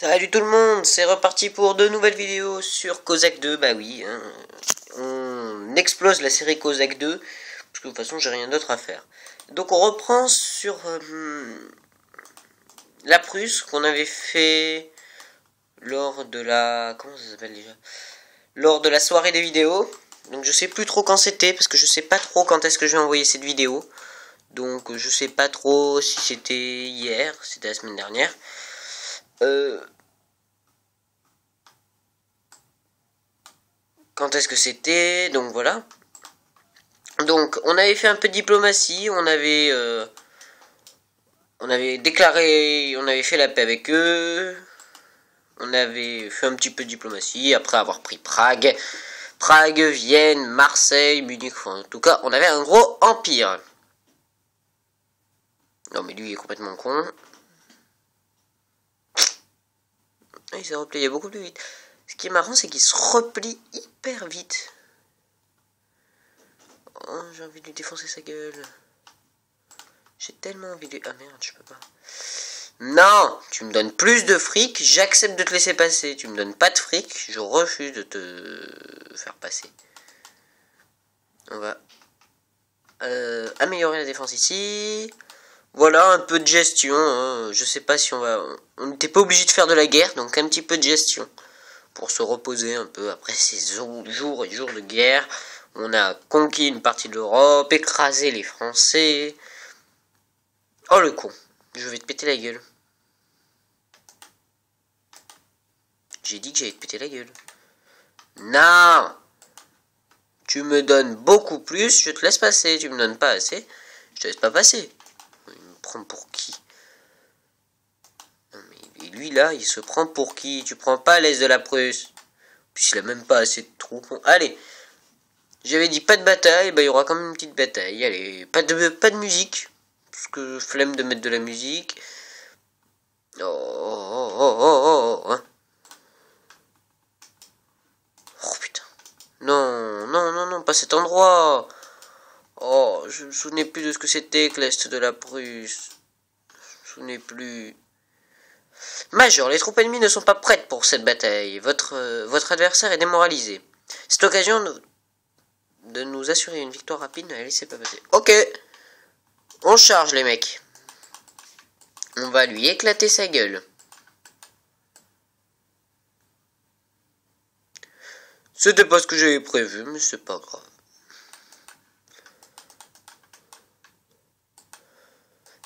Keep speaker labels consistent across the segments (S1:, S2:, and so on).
S1: Salut tout le monde, c'est reparti pour de nouvelles vidéos sur Kozak 2, bah oui, hein, on explose la série Kozak 2, parce que de toute façon j'ai rien d'autre à faire. Donc on reprend sur la Prusse qu'on avait fait lors de la... comment ça s'appelle déjà? Lors de la soirée des vidéos, donc je sais plus trop quand c'était, parce que je sais pas trop quand est-ce que je vais envoyer cette vidéo. Donc je sais pas trop si c'était hier, c'était la semaine dernière. Quand est-ce que c'était? Donc voilà. Donc on avait fait un peu de diplomatie, on avait déclaré, on avait fait la paix avec eux. On avait fait un petit peu de diplomatie après avoir pris Prague, Vienne, Marseille, Munich. Enfin, en tout cas, on avait un gros empire. Non mais lui il est complètement con. Il s'est replié beaucoup plus vite. Ce qui est marrant, c'est qu'il se replie hyper vite. Oh, j'ai envie de lui défoncer sa gueule. J'ai tellement envie de... Ah merde, je peux pas. Non, tu me donnes plus de fric, j'accepte de te laisser passer. Tu me donnes pas de fric, je refuse de te faire passer. On va améliorer la défense ici. Voilà, un peu de gestion. Hein. Je sais pas si on va... On n'était pas obligé de faire de la guerre, donc un petit peu de gestion. Pour se reposer un peu après ces jours et jours de guerre. On a conquis une partie de l'Europe, écrasé les Français. Oh le con, je vais te péter la gueule. J'ai dit que j'allais te péter la gueule. Non! Tu me donnes beaucoup plus, je te laisse passer. Tu me donnes pas assez, je te laisse pas passer. Il me prend pour qui? Non mais lui là, il se prend pour qui? Tu prends pas l'Est de la Prusse. Puis il a même pas assez de troupes. Allez, j'avais dit pas de bataille, bah il y aura quand même une petite bataille. Allez, pas de musique. Parce que flemme de mettre de la musique. Oh, hein. Oh putain. Non, pas cet endroit. Oh, je me souvenais plus de ce que c'était que l'Est de la Prusse. Je me souvenais plus. Major, les troupes ennemies ne sont pas prêtes pour cette bataille. Votre adversaire est démoralisé. C'est l'occasion de nous assurer une victoire rapide. Ne la laissez pas passer. Ok. On charge les mecs. On va lui éclater sa gueule. C'était pas ce que j'avais prévu, mais c'est pas grave.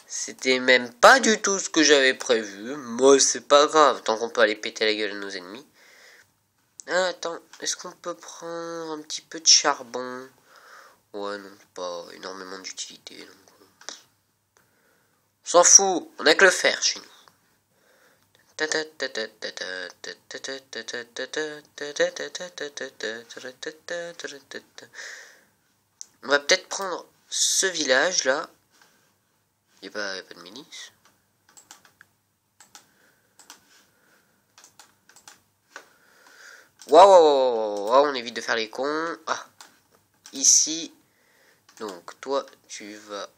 S1: C'était même pas du tout ce que j'avais prévu. Moi, c'est pas grave, tant qu'on peut aller péter la gueule à nos ennemis. Ah, attends, est-ce qu'on peut prendre un petit peu de charbon? Ouais, non, pas énormément d'utilité. On s'en fout, on a que le fer chez nous. On va peut-être prendre ce village là. Il n'y a pas de milice. Waouh, on évite de faire les cons. Ah, ici. Donc toi, tu vas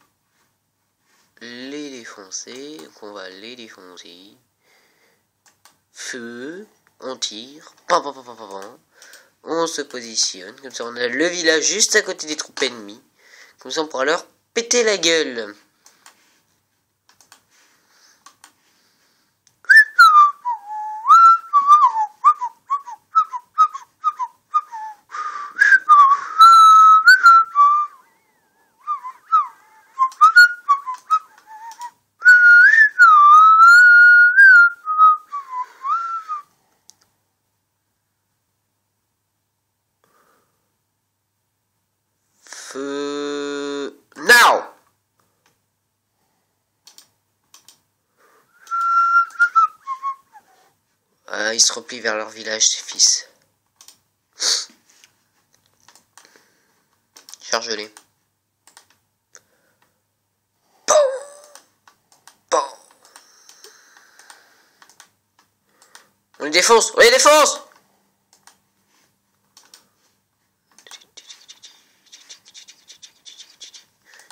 S1: les défoncer. Donc on va les défoncer. Feu, on tire. On se positionne. Comme ça, on a le village juste à côté des troupes ennemies. Comme ça, on pourra leur péter la gueule. Now! Ils se replient vers leur village, ces fils. Charge-les. On les défonce! On les défonce!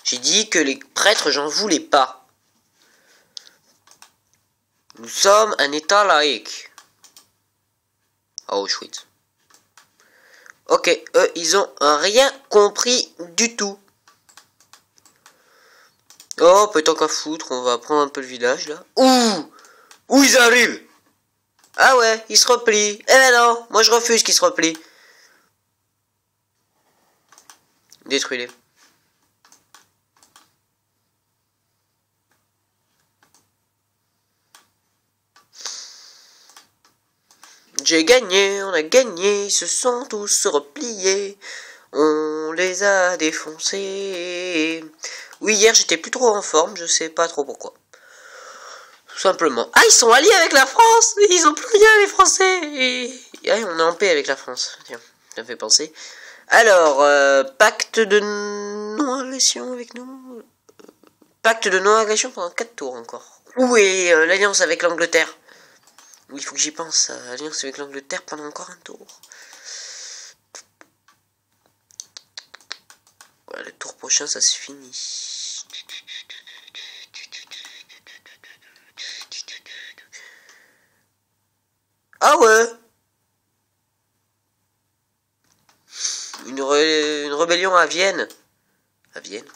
S1: J'ai dit que les prêtres, j'en voulais pas. Nous sommes un état laïque. Oh, chouette. Ok, eux, ils ont rien compris du tout. Oh, peut-être qu'à foutre, on va prendre un peu le village, là. Où ils arrivent? Ah ouais, ils se replient. Eh ben non, moi je refuse qu'ils se replient. Détruis-les. J'ai gagné, on a gagné, ils se sont tous repliés. On les a défoncés. Oui, hier j'étais plus trop en forme, je sais pas trop pourquoi. Tout simplement. Ah, ils sont alliés avec la France. Ils ont plus rien, les Français. Et... ah, on est en paix avec la France. Tiens, ça me fait penser. Alors, pacte de non-agression avec nous. Pacte de non-agression pendant 4 tours encore. Où est l'alliance avec l'Angleterre? Oui, il faut que j'y pense. Alliance avec l'Angleterre pendant encore un tour. Voilà, le tour prochain, ça se finit. Ah ouais. Une rébellion à Vienne. À Vienne.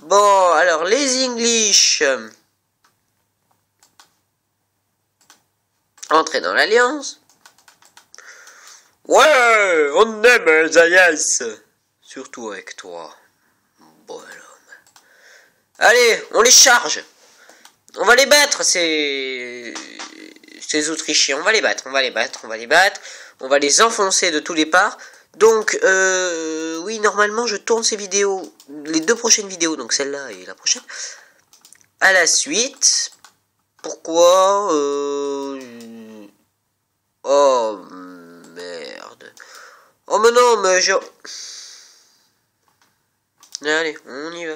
S1: Bon, alors, les English. Entrer dans l'alliance. Ouais, on aime les alliances. Surtout avec toi. Bon homme. Allez, on les charge. On va les battre, ces Autrichiens. On va les battre, on va les battre, on va les battre. On va les enfoncer de tous les parts. Donc, oui, normalement, je tourne ces vidéos, les 2 prochaines vidéos, donc celle-là et la prochaine, à la suite. Pourquoi oh, merde. Oh, mais non, mais je... Allez, on y va.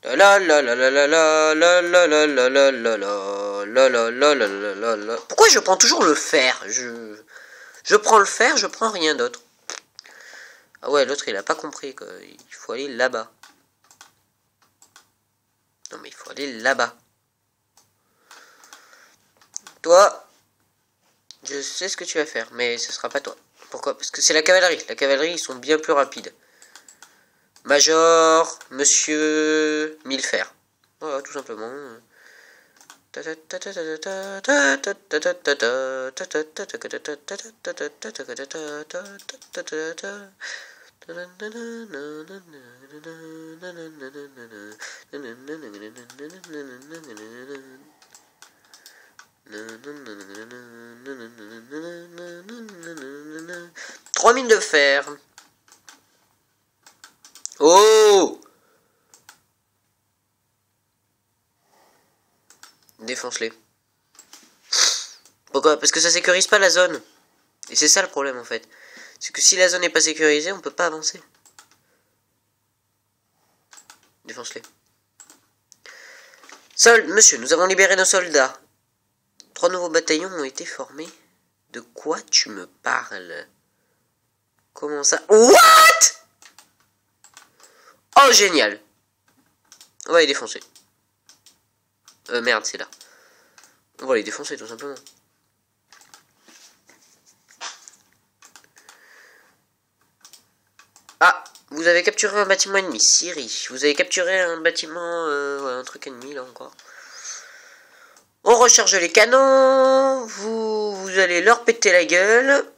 S1: La la la la la la la la la la la la la la la la la. Pourquoi je prends toujours le fer? Je prends le fer, je prends rien d'autre. Ah ouais, l'autre il a pas compris quoi. Il faut aller là-bas. Non mais il faut aller là-bas. Toi, je sais ce que tu vas faire, mais ce sera pas toi. Pourquoi? Parce que c'est la cavalerie. La cavalerie, ils sont bien plus rapides. Major, monsieur, Millefer. Voilà, tout simplement. Trois mines de fer. Oh! Défonce-les. Pourquoi? Parce que ça sécurise pas la zone. Et c'est ça le problème en fait. C'est que si la zone n'est pas sécurisée, on peut pas avancer. Défonce-les. Monsieur, nous avons libéré nos soldats. 3 nouveaux bataillons ont été formés. De quoi tu me parles? Comment ça? What? Oh, génial. On va les défoncer. Merde, c'est là. On va les défoncer, tout simplement. Ah, vous avez capturé un bâtiment ennemi. Syrie. Vous avez capturé un bâtiment... ouais, un truc ennemi, là, encore. On recharge les canons. Vous allez leur péter la gueule.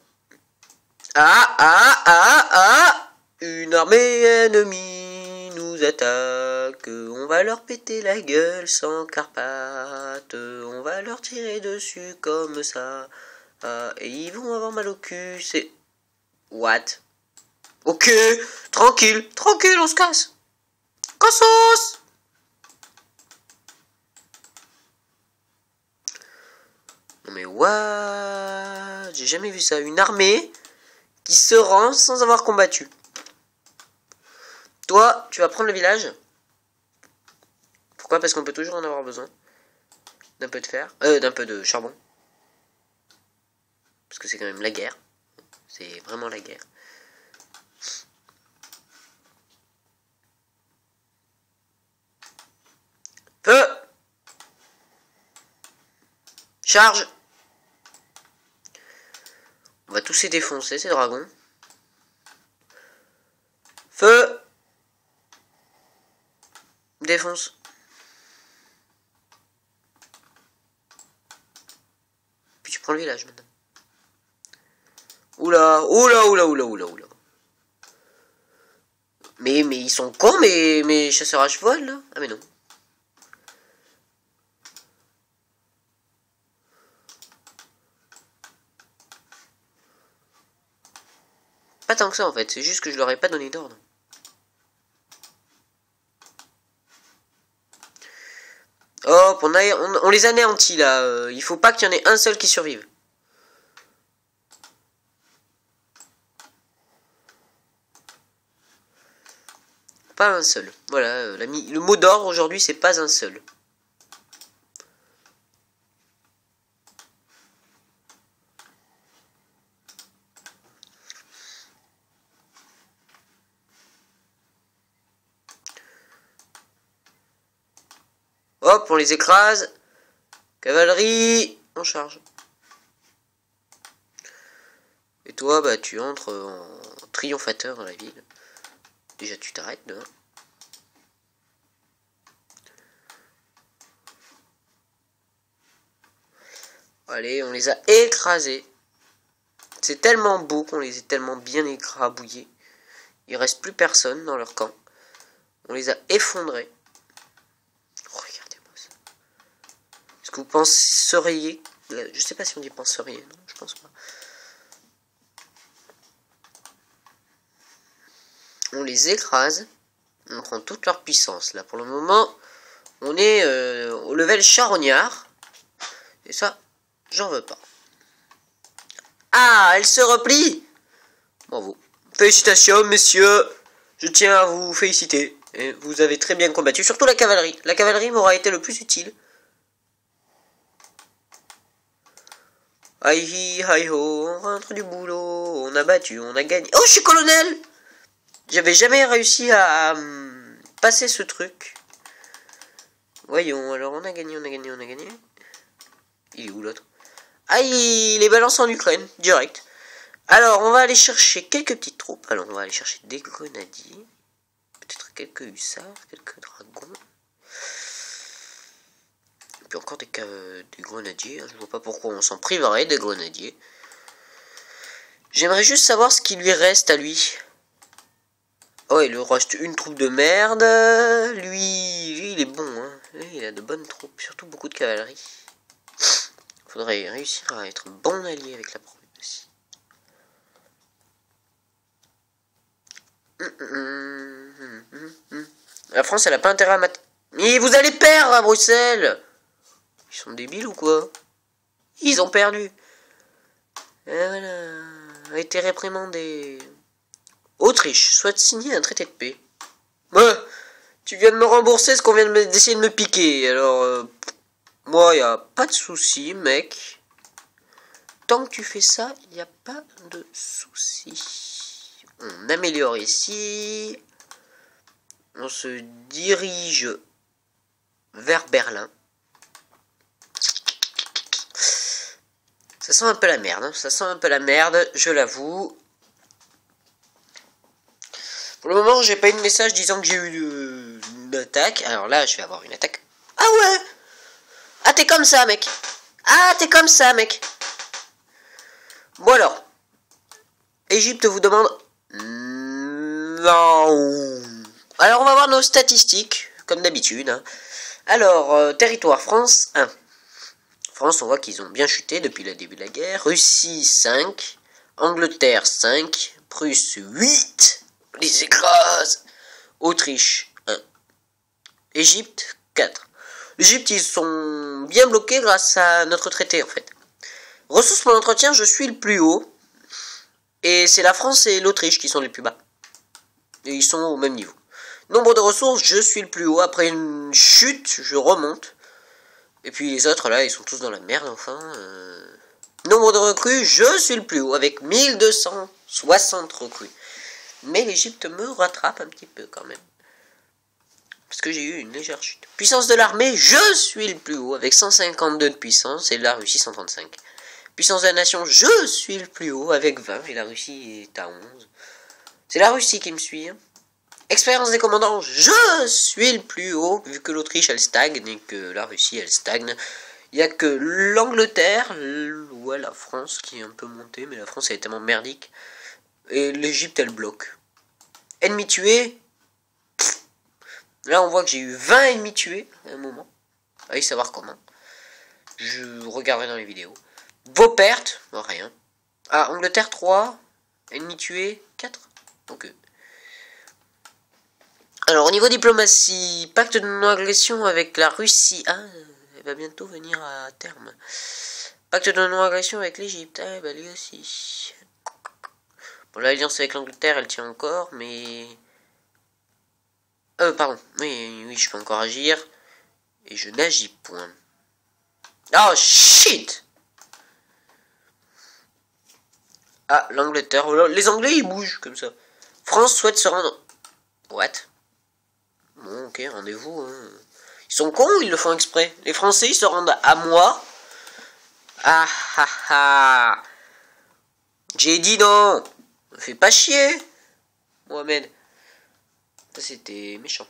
S1: Ah. Une armée ennemie nous attaque. On va leur péter la gueule sans Carpates. On va leur tirer dessus comme ça. Et ils vont avoir mal au cul. C'est... What? Ok, tranquille, on se casse. Cassos! Non mais what? J'ai jamais vu ça. Une armée qui se rend sans avoir combattu. Toi, tu vas prendre le village. Pourquoi? Parce qu'on peut toujours en avoir besoin. D'un peu de fer. D'un peu de charbon. Parce que c'est quand même la guerre. C'est vraiment la guerre. Feu! Charge. On va tous les défoncer, ces dragons. Feu. Défonce. Puis tu prends le village maintenant. Oula, oula, oula, oula, oula, oula. Mais ils sont cons, mes chasseurs à cheval, là. Ah, mais non. Pas tant que ça, en fait. C'est juste que je leur ai pas donné d'ordre. Hop, on les anéantit, là. Il faut pas qu'il y en ait un seul qui survive. Pas un seul. Voilà, le mot d'ordre aujourd'hui, c'est pas un seul. Hop, on les écrase. Cavalerie, on charge. Et toi, bah, tu entres en triomphateur dans la ville. Déjà, tu t'arrêtes dehors. Allez, on les a écrasés. C'est tellement beau qu'on les ait tellement bien écrabouillés. Il reste plus personne dans leur camp. On les a effondrés. Regardez-moi ça. Est-ce que vous penseriez... Je sais pas si on dit penseriez. Non, je pense pas. On les écrase. On prend toute leur puissance. Là, pour le moment, on est au level charognard. Et ça, j'en veux pas. Ah, elle se replie. Bravo. Félicitations, messieurs. Je tiens à vous féliciter. Et vous avez très bien combattu. Surtout la cavalerie. La cavalerie m'aura été le plus utile. Aïe, aïe, ho, on rentre du boulot. On a battu, on a gagné. Oh, je suis colonel. J'avais jamais réussi à passer ce truc. Voyons, alors on a gagné, on a gagné, on a gagné. Il est où l'autre? Ah, il les balance en Ukraine, direct. Alors, on va aller chercher quelques petites troupes. Alors, on va aller chercher des grenadiers. Peut-être quelques hussards, quelques dragons. Et puis encore des grenadiers. Je vois pas pourquoi on s'en priverait des grenadiers. J'aimerais juste savoir ce qui lui reste à lui. Oh, il lui reste une troupe de merde. Lui il est bon, hein. Lui, il a de bonnes troupes, surtout beaucoup de cavalerie. Faudrait réussir à être bon allié avec la Prusse aussi. La France, elle a pas intérêt à mais vous allez perdre à Bruxelles. Ils sont débiles ou quoi? Ils ont perdu. Et voilà. A été réprimandé. Autriche souhaite signer un traité de paix. Ouais, tu viens de me rembourser ce qu'on vient d'essayer de me piquer. Alors, moi, y a pas de souci, mec. Tant que tu fais ça, il n'y a pas de souci. On améliore ici. On se dirige vers Berlin. Ça sent un peu la merde, hein. Ça sent un peu la merde, je l'avoue. Pour le moment, j'ai pas eu de message disant que j'ai eu une attaque. Alors là, je vais avoir une attaque. Ah ouais! Ah, t'es comme ça, mec! Ah, t'es comme ça, mec! Bon alors. Égypte vous demande... Non. Alors, on va voir nos statistiques, comme d'habitude. Hein. Alors, territoire France, 1. France, on voit qu'ils ont bien chuté depuis le début de la guerre. Russie, 5. Angleterre, 5. Prusse, 8. On les écrase. Autriche, 1. Égypte, 4. L'Égypte, ils sont bien bloqués grâce à notre traité, en fait. Ressources pour l'entretien, je suis le plus haut. Et c'est la France et l'Autriche qui sont les plus bas. Et ils sont au même niveau. Nombre de ressources, je suis le plus haut. Après une chute, je remonte. Et puis les autres, là, ils sont tous dans la merde, enfin. Nombre de recrues, je suis le plus haut, avec 1260 recrues. Mais l'Égypte me rattrape un petit peu, quand même. Parce que j'ai eu une légère chute. Puissance de l'armée, je suis le plus haut avec 152 de puissance et la Russie 135. Puissance de la nation, je suis le plus haut avec 20 et la Russie est à 11. C'est la Russie qui me suit. Hein. Expérience des commandants, je suis le plus haut vu que l'Autriche elle stagne et que la Russie elle stagne. Il n'y a que l'Angleterre, ouais, la France qui est un peu montée, mais la France elle est tellement merdique. Et l'Égypte elle bloque. Ennemis tués. Là on voit que j'ai eu 20 ennemis tués à un moment. Allez savoir comment. Je regarderai dans les vidéos. Vos pertes, rien. Ah, Angleterre 3. Ennemis tués 4. Donc alors au niveau diplomatie, pacte de non-agression avec la Russie. Ah, elle va bientôt venir à terme. Pacte de non-agression avec l'Égypte. Ah, bah lui aussi. Bon, l'alliance avec l'Angleterre, elle tient encore, mais... pardon. Oui, je peux encore agir. Et je n'agis point. Oh, shit! Ah, l'Angleterre. Les Anglais, ils bougent, comme ça. France souhaite se rendre... What? Bon, ok, rendez-vous. Hein. Ils sont cons ou ils le font exprès? Les Français, ils se rendent à moi. Ah, ah, ah. J'ai dit non. Me fais pas chier, Mohamed. Ça, c'était méchant.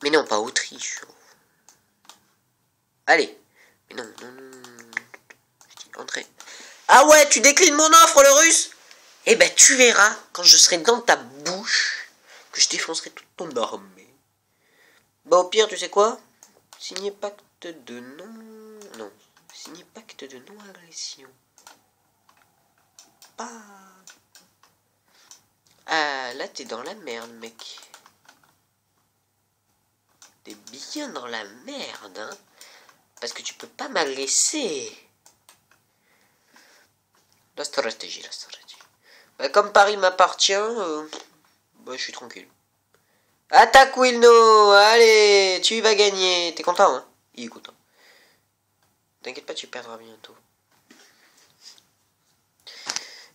S1: Mais non, pas Autriche. Allez. Mais non. Je dis, entrez. Ah ouais, tu déclines mon offre, le russe? Eh ben, tu verras, quand je serai dans ta bouche, que je défoncerai toute ton armée. Bah, au pire, tu sais quoi? Signer pacte de non... Non. Signer pacte de non-agression. Pas... Ah, là, t'es dans la merde, mec. T'es bien dans la merde, hein. Parce que tu peux pas m'agresser. La stratégie. Bah, comme Paris m'appartient, bah, je suis tranquille. Attaque Wilno, allez, tu vas gagner. T'es content, hein? Il est content. T'inquiète pas, tu perdras bientôt.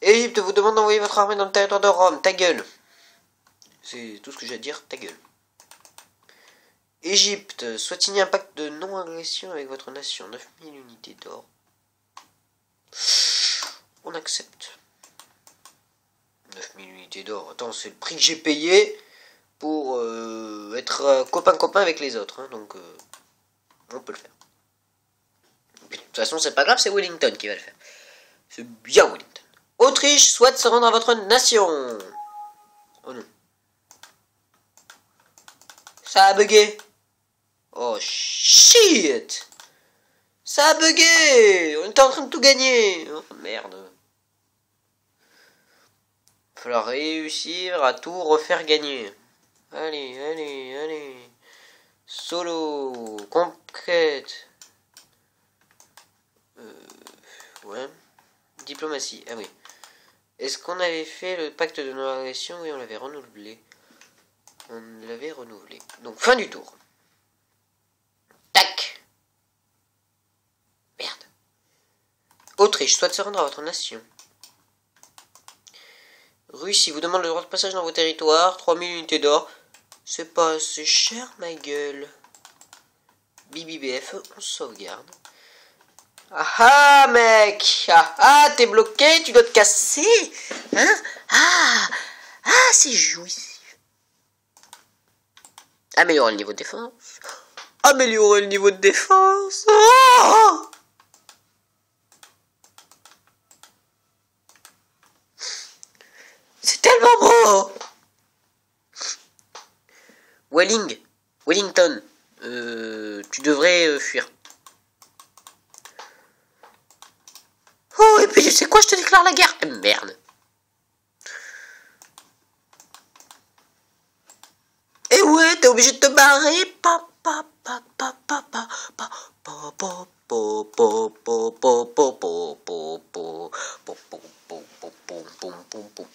S1: Égypte vous demande d'envoyer votre armée dans le territoire de Rome. Ta gueule. C'est tout ce que j'ai à dire, ta gueule. Égypte souhaite signer un pacte de non-agression avec votre nation. 9000 unités d'or. On accepte. 9000 unités d'or. Attends, c'est le prix que j'ai payé pour être copain-copain avec les autres. Hein, donc, on peut le faire. Et puis, de toute façon, c'est pas grave, c'est Wellington qui va le faire. C'est bien Wellington. Autriche souhaite se rendre à votre nation. Oh non. Ça a bugué. Oh shit. Ça a bugué. On était en train de tout gagner. Oh merde. Il va falloir réussir à tout refaire gagner. Allez. Solo. Conquête. Ouais. Diplomatie. Ah oui. Est-ce qu'on avait fait le pacte de non-agression? Oui, on l'avait renouvelé. Donc, fin du tour. Tac. Merde. Autriche souhaite se rendre à votre nation. Russie vous demande le droit de passage dans vos territoires. 3000 unités d'or. C'est pas assez cher, ma gueule. BBBF, on sauvegarde. Ah mec. Ah, t'es bloqué, tu dois te casser. Hein? Ah, c'est jouissif. Améliorer le niveau de défense. Améliorer le niveau de défense. Oh, c'est tellement beau. Wellington. Tu devrais fuir. Oh, et puis tu sais quoi, je te déclare la guerre. Merde. Et ouais, t'es obligé de te barrer.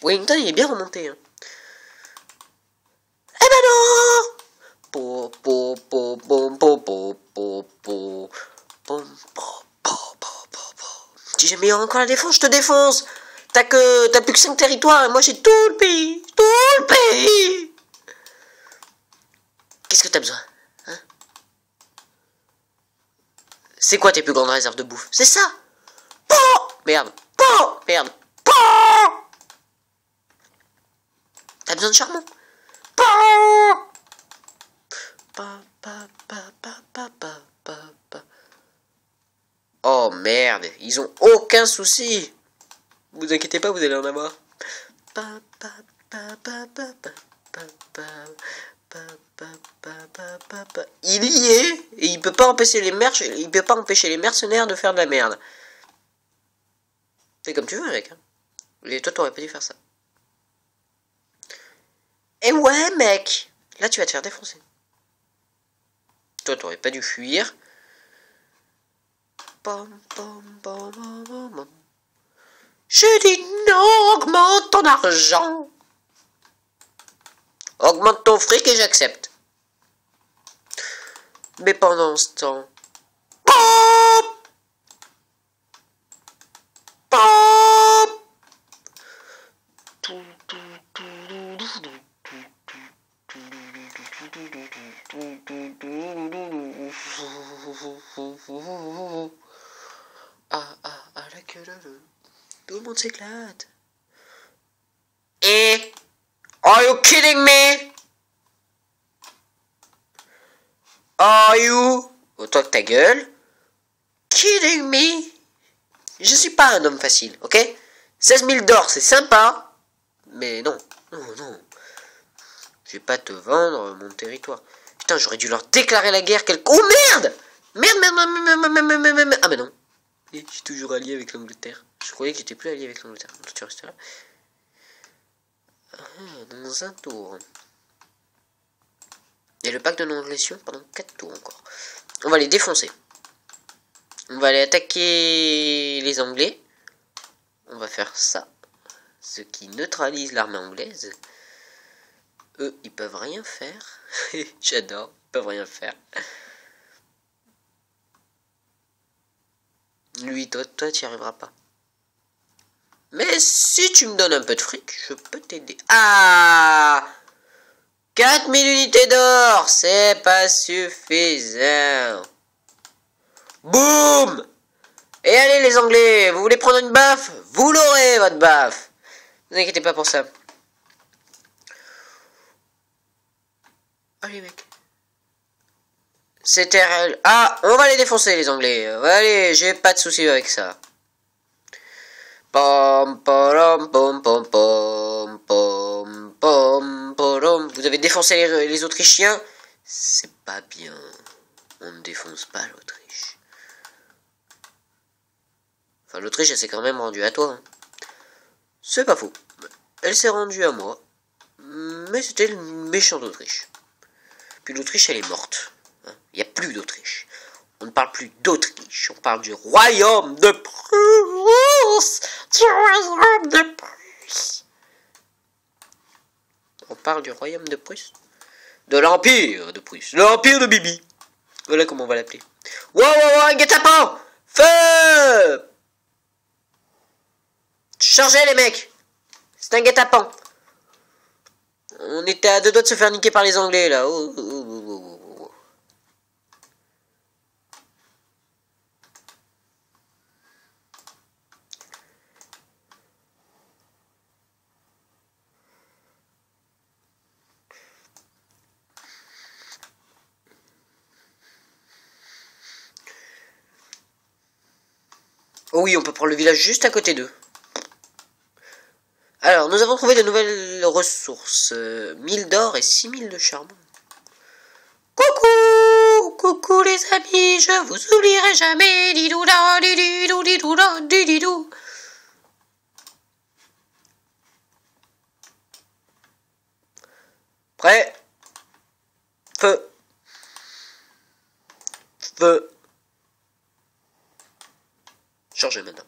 S1: Wellington, il est bien remonté. Hein. Eh ben non. Si j'ai meilleur encore la défense, je te défonce. T'as plus que 5 territoires et moi j'ai tout le pays. C'est quoi tes plus grandes réserves de bouffe? C'est ça. Pouh, merde. Pouh, merde. Pouh. T'as besoin de charbon? Pouh. Oh merde, ils ont aucun souci. Vous inquiétez pas, vous allez en avoir. Il y est et il peut pas empêcher les mercenaires de faire de la merde. C'est comme tu veux, mec. Et toi, t'aurais pas dû faire ça. Et ouais, mec. Là, tu vas te faire défoncer. Toi, t'aurais pas dû fuir. J'ai dit non, augmente ton argent. Augmente ton fric et j'accepte. Mais pendant ce temps... Pop, pop. La queue tout le monde s'éclate. Et... Are you kidding me? Are you... Oh, toi que ta gueule. Kidding me? Je suis pas un homme facile, ok? 16 000 d'or, c'est sympa. Mais non, non. Je vais pas te vendre mon territoire. Putain, j'aurais dû leur déclarer la guerre quelque... Oh merde! Merde. Ah mais non. Je suis toujours allié avec l'Angleterre. Je croyais que j'étais plus allié avec l'Angleterre. Tu restes là. Dans un tour. Et le pacte de non-agression pendant 4 tours encore. On va les défoncer. On va aller attaquer les Anglais. On va faire ça. Ce qui neutralise l'armée anglaise. Eux, ils peuvent rien faire. J'adore, ils peuvent rien faire. Lui, toi, tu n'y arriveras pas. Mais si tu me donnes un peu de fric, je peux t'aider. Ah, 4000 unités d'or, c'est pas suffisant. Boum. Et allez les Anglais, vous voulez prendre une baffe? Vous l'aurez, votre baffe. Ne vous inquiétez pas pour ça. Allez mec. C'était... Ah, on va les défoncer les Anglais. Allez, j'ai pas de soucis avec ça. Pom pom pom pom pom pom pom pom. Vous avez défoncé les Autrichiens. C'est pas bien. On ne défonce pas l'Autriche. Enfin, l'Autriche, elle s'est quand même rendue à toi. Hein. C'est pas faux. Elle s'est rendue à moi. Mais c'était le méchant d'Autriche. Puis l'Autriche, elle est morte. Il n'y a plus d'Autriche. On ne parle plus d'Autriche. On parle du royaume de Prusse. Du royaume de Prusse. On parle du royaume de Prusse. De l'empire de Prusse. L'empire de Bibi. Voilà comment on va l'appeler. Wow, un guet-apens. Feu. Chargez les mecs. C'est un guet-apens. On était à 2 doigts de se faire niquer par les Anglais là. Oh oui, on peut prendre le village juste à côté d'eux. Alors, nous avons trouvé de nouvelles ressources. 1000 d'or et 6000 de charbon. Coucou les amis, je vous oublierai jamais. Didouda, dididou, didouda, dididou. Prêt? Feu. Feu. Chargez maintenant.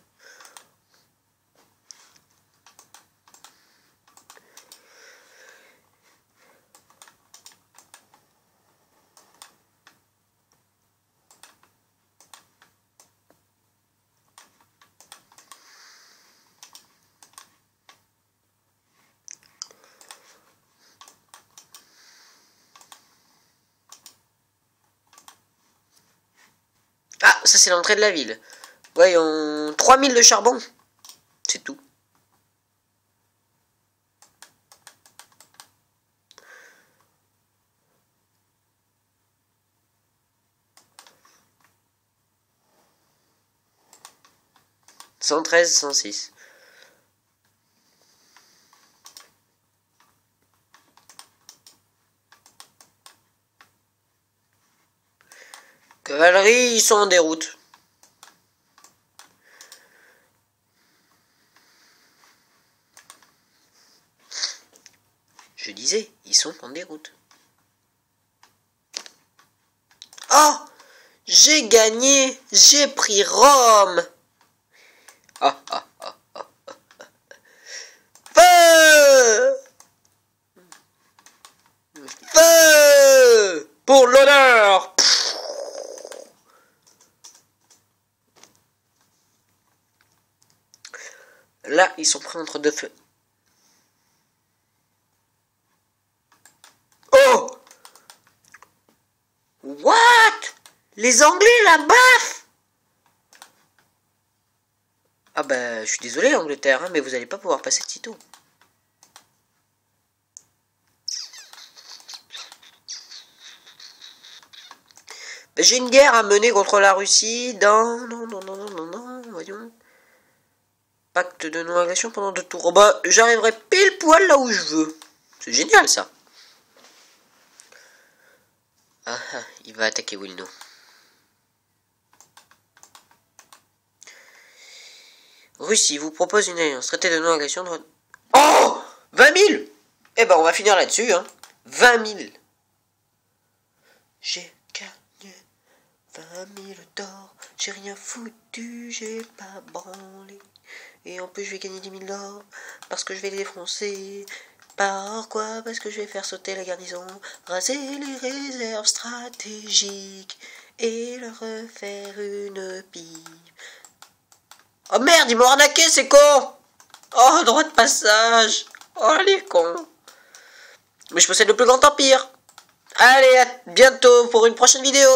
S1: Ah, ça c'est l'entrée de la ville. Voyons, 3000 de charbon. C'est tout. « 113, 106. Cavalerie, ils sont en déroute. Je disais, ils sont en déroute. Oh! J'ai gagné! J'ai pris Rome! Ah, ah, ah, ah, ah, ah. Feu! Feu! Pour l'honneur! Là, ils sont pris entre deux feux. Oh! What? Les Anglais la baffent! Ah bah, je suis désolé Angleterre, hein, mais vous allez pas pouvoir passer de sitôt. J'ai une guerre à mener contre la Russie dans... Non, voyons. Pacte de non-agression pendant 2 tours. Oh bah, j'arriverai pile poil là où je veux. C'est génial ça. Ah, il va attaquer Wilno. Russie vous propose une alliance. Traité de non-agression de... Oh! 20 000! Eh ben, on va finir là-dessus, hein. 20 000. J'ai gagné 20 000 d'or. J'ai rien foutu, j'ai pas branlé. Et en plus, je vais gagner 10 000 d'or. Parce que je vais les défoncer. Par quoi? Parce que je vais faire sauter la garnison. Raser les réserves stratégiques. Et leur refaire une pipe. Oh merde, ils m'ont arnaqué, c'est con! Oh, droit de passage! Oh, les cons! Mais je possède le plus grand empire! Allez, à bientôt pour une prochaine vidéo!